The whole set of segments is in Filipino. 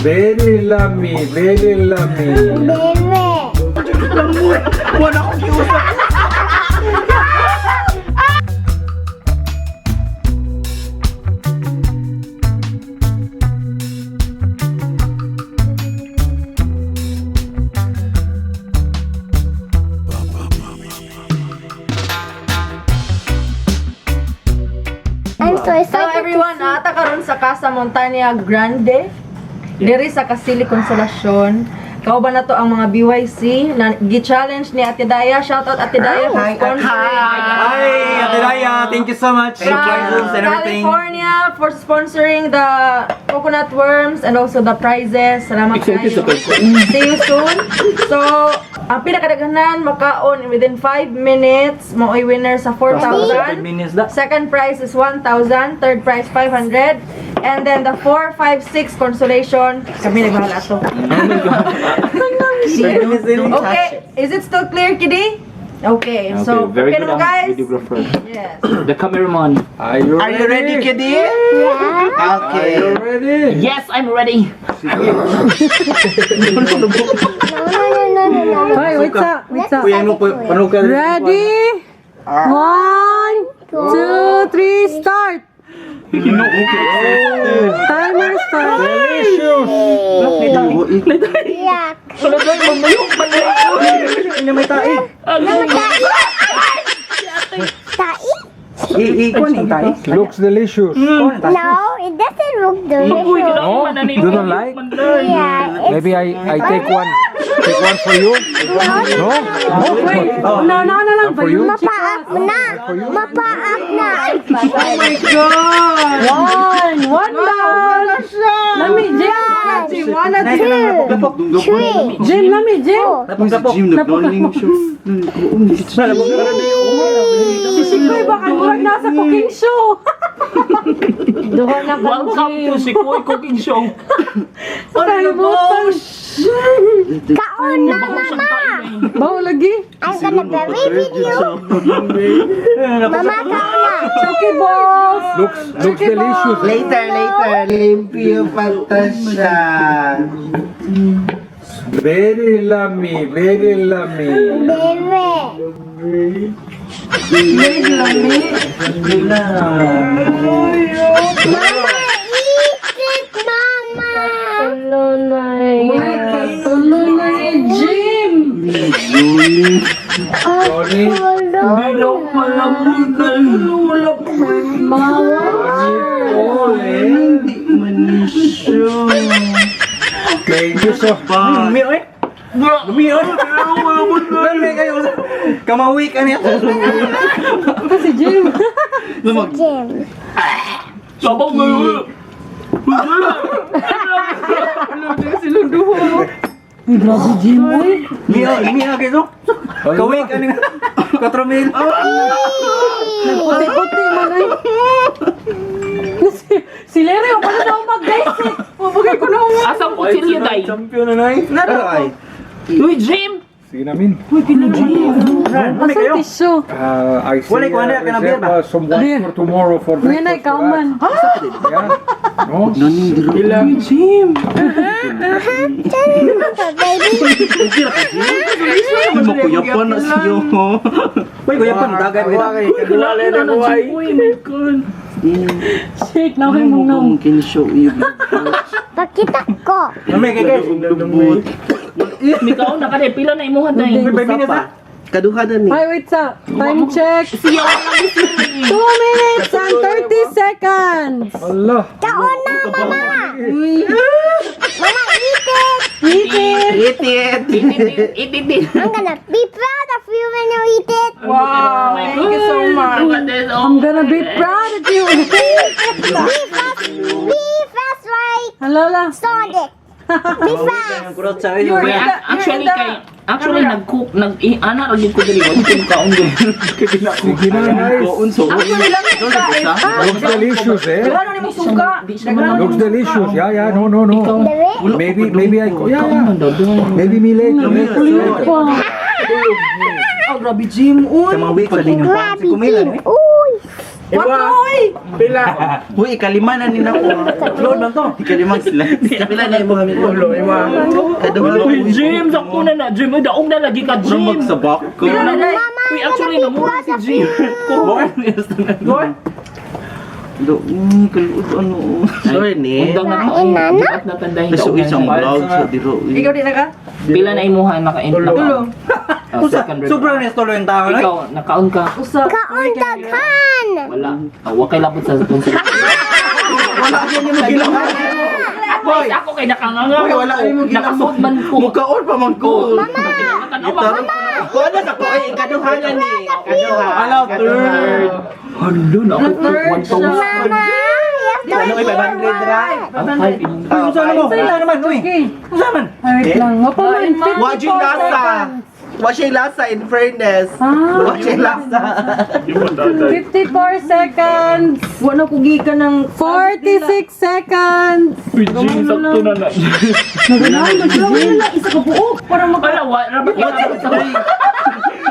Very lummy, very lummy. Bebe. Wala akong kiusap. I'm so excited. Hello everyone, ata karon sa Casa Montana Grande. Diri sa Kasili Consolacion. Kauban na to ang mga BYC na gi-challenge ni Ate Daya. Shoutout Ate Daya for sponsoring. Hi, Ate Daya. Thank you so much. From Prizes and everything. California for sponsoring the coconut worms and also the prizes. Salamat kayo. See you soon. So, ang pinakadaghanan makaon within 5 minutes mo ay winner sa 4,000. Second prize is 1,000, third prize 500, and then the 4, 5, 6 consolation kami nagbahala to. Okay, is it still clear, Kiddy? Okay, so very okay good, naman guys. videographer. Yes. The cameraman. Are you ready? Kiddy? Yeah. Okay. Are you ready? Yes, I'm ready. No. Hoy, wait up. Kuya, ano po? Ano ka? Ready? 1, 2, 3, start! Timer start! Delicious. Yak. Ini may tae. Tai? Ikuan yung tae. Looks delicious. No, it doesn't look delicious. No? You don't like? Yeah. Maybe I take one. Take one for you? No? No? No lang. For you? Mapaak na. Mapaak na. One down! Lami, Jim! Jim, lami, Jim! Si Sikoy baka murag nasa cooking show! Duha na ka, Welcome to Sikoy Cooking Show. Kalimutan! Kaon na, mama. Bawo lagi? I'm gonna bury video. Mama, kaon na. Chucky balls! Looks delicious. Later. Limpyo Fantasia. Very lummy, very lummy. Bebe. Mama, eat it, mama. Tulo na ni Jim! Sorry. Thank you so much. Lumi, oy. Lumi, oy. Lumi kayo. Kamawi ka niya. Ito si Jim! Jim. Sabaw mo yun. Uy, grabe Jim, uy! Lumi kayo. Kawi ka niya. 4,000. Nagputi-puti man ay! Si Larry, o pala daw mag-basic! Mabagay ko na uwa! Asam po siya day. Champion na nay. Naray. Uy, Jim. Sige namin. Lumi kayo. Asan tissue? I see Wala ko na ka na reserve beer ba? some wine for tomorrow for Ngayon ay breakfast. kauman. Yeah. No? Ilang Jim. Baby. Makuyapan na siyo. Uy, kuyapan. Dagay. Kilala na buhay. Uy, my God. Shake na kayo mong nang. Can show you. Pakita ko. Lumi kayo. Mikaw na ka rin. Pila na imuhan na yun. May minutes na. Kaduha na ni. Hi, wait sa. Time check. 2 minutes and 30 seconds. Allah. Kaon na, mama. Mama, eat it. Eat it. Eat it. I'm gonna be proud of you when you eat it. Wow, thank you so much. I'm gonna be proud of you. Be fast like Hello lang. Sonic. Be fast. Actually nag-ana lagi ko diri wala ko kaon din. Sige na, guys. Actually lang ito Looks delicious, eh? Dagano ni mo suka. Looks delicious. Yeah. No. Bebe. Maybe I go. Yeah. Maybe me later. Oh, grabe Jim. Uy. Kamawi ka din yung Grabe, kumilan Jim. Uy. Watoy! Pila. Uy, ikalima na nina ko. Load lang to. Ikalima sila. Pila na yung mga milo. Uy, Jim, sakto na na. Jim, daog na lagi ka, Jim. Jim. Magsabak ko. Pila na day? Uy, actually, namura si Jim. Kurban. Kaluot ano. Sorry ni. Undang na ko. At natandahin ka. Kaso isang vlog sa diro. Ikaw di na ka? Pila na imuha naka-end na ka. Tulo. Sobrang nestulo yung tao. Ikaw, nakaon ka. Usap. Wala. Huwag kay labot sa sponsor. Wala yan yung magilang. Boy, ako kay nakanganga. Uy, wala yung magilang. Nakasuot man ko. Mukhaon pa man ko. Mama! Kuha na ko eh. Ikaduhanan ni. Ikaduhan. Hello, third. Halo na ako. Third siya. Ano may 500 ra? Uy, saan mo? Saan naman, uy? Saan man? Wait lang. Mapaman. Watch yung lasa. Watch yung lasa in fairness. Watch yung lasa. 54 seconds. Wala ko gikan ng 46 seconds. Uy, Jim, sakto na na. Wala isa ka buok para Alawa, rabat ka.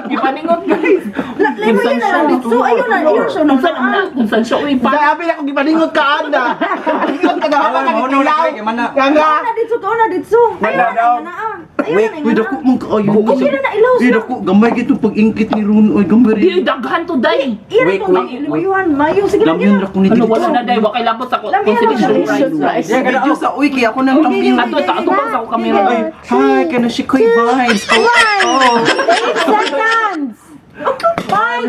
Ipaningot, guys. Limo yun na lang dito. Ayun na, ayun siya. Kung saan siya, uy, pa. Sabi ako gipaningot ka anda. Gipaningot ka daw ka nitilaw. Kanga. Na dito ka na dito. Ayun na. Ayun na. Uy, dako mong kaayo. Okay na na ilaw Uy, dako, gamay gito pag ingkit ni Ron. Uy, gamay Di, rin. daghan to, day. Iyan ko mayuhan. Mayo sige Lam yun, dako ni Ano, dito. wala na, day. Wakay labot sa Lamihan consideration ang rights. Yan, kada sa uy, kaya ako nang lambing. Ato bang sa ako kamera. Ay, hi, kana si Koy Vibes. Oh, 8 seconds. 5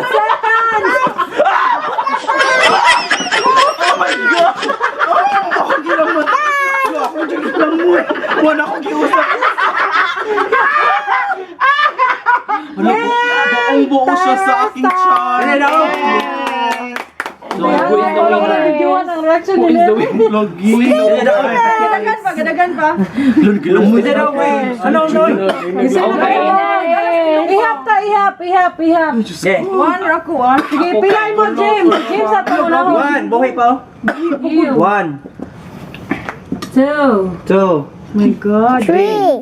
seconds. ako ginaman. Ako ginaman mo eh. Wala akong giusap. Wala ko, baong buo siya sa aking chan. So, who is the winner? Videoan ang reaction Who is nila. the winner? Lagi. Gadagan pa, gadagan pa. Lagi gilang mo. Ano, Isa na Okay. Ihap ta, ihap. One rako, one. Sige, pilay mo, James. James sa to na. Buhay pa. 1, 2. 2, My God. 3,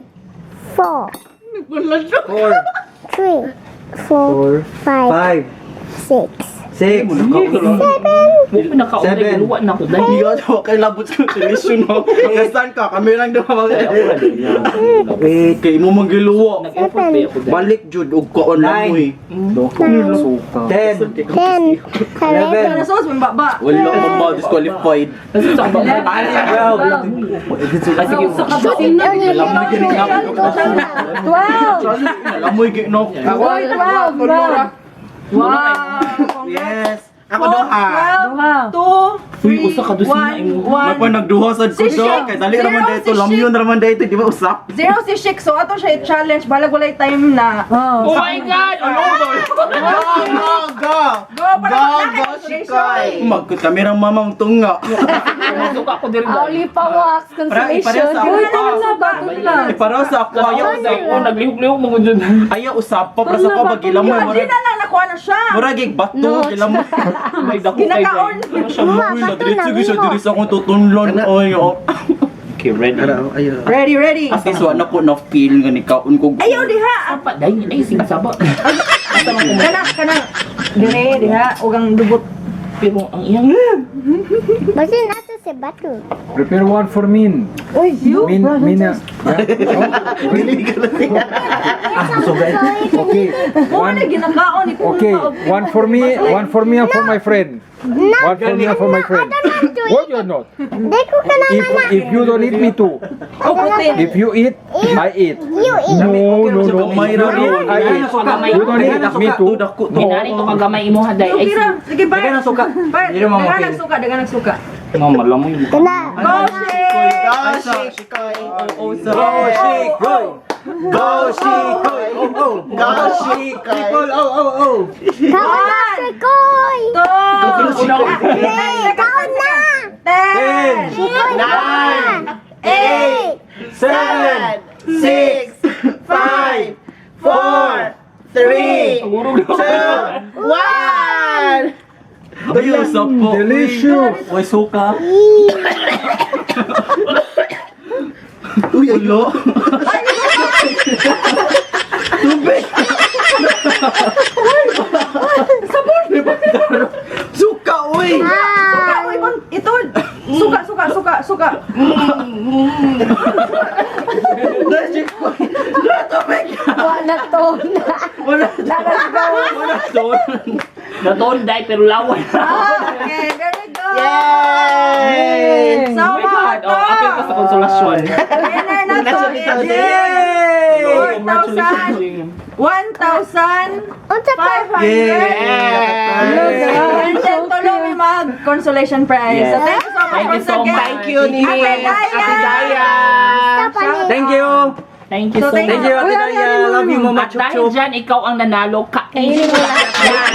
4, 4, 3, 4, 5, 6. 6, Mo pinakauna, Seven. giluwa na ako, day. Hindi ako kay labot sa television mo. Saan ka? Kami lang daw mga wait, kay mo magiluwa. Nag-effort ba ako, day? Balik jud og kaon lang mo eh. 10, 10, 11, Nasos, may baba. wala ko ba disqualified. Kasi sa baba. Sige, sa kabot. Alam mo gini nga ako. 12. Alam mo gini no. Boy, 12. Wow. Yes. Ako duha. Duha. 2, Uy, usa ka dosina, 3, Napa nagduha sa Si kudo Shik. kay dali naman Zero dito, si lamyon naman dito, di ba usap? 0 si Shik. So, ato siya i-challenge. Balag walay time na. Oh. Oh my God! Ano ba? Go. Go, para Go, Shikoy. Magkut kami rang mamang tunga. Pumasok ako din ba? Only pa wax Pareho sa Uy, tanong na ba? Para sa ako ayaw usap. Oh, naglihok-lihok mo ko dyan. Ayaw usap pa para sa ko bagila mo Hindi na lang nakuha na siya. mura gig bato gila mo. May dako kay Kinakaon. day. Ano siya? Uy, nadritso gyud siya diri sa akong tutunlon. Oy, oh. Okay, ready. Ayaw. Ready, ready. As is wala ko na feel nga ni kaon ko. Ayaw, diha. Apa, day, ay, sinsaba. Kana. Dire, diha. Ugang dubot. Pero ang iyang... Basin ato si Batu. Prepare one for Min. Uy, you. Mina. Okay. Kung ano ginakaon ni Okay. One for me and for my friend. One for me and for my friend. What you're not? Deko ka na If you don't eat, me too. If you eat, I eat. You eat. No. You Gamay ra don't eat, ron. I eat. You don't eat, me too. Ginari to kagamay imo haday. Ay, Sige, sige, pa. Dagan ang suka. Hindi naman Dagan mapil. ang suka, dagan ang suka. Mama, mo yung Kana. Go, Shik! Go, Shikoy. Go shake, go. Go shake, go. Go, Shikoy. Kaon na si Koy. 2, Kaon na. 10, Koy na. 8, 7, 6, 5, 4, 3, 2, 1. Ayaw usap po. Delicious. Uy, suka. Uy, ulo. Tubig. Sabon. Suka, Suka mo ibang ito. Suka. Wala to na. Wala to. Natonday pero lawan. Okay, very good. Yay! So, Oh my God. mga Oh, apil ka sa konsolasyon. winner na to is Oh, 4,000. congratulations, Jim. 1,500. And then tuloy may mag-consolation prize. So, thank you so much Thank you once so again. much. Thank you, ni Ate Daya. Thank you. Thank you So, so thank much. Thank you, Ate Daya. Love you, Mama At dahil Chup Chup. dyan, ikaw ang nanalo. Kainin mo lahat yan.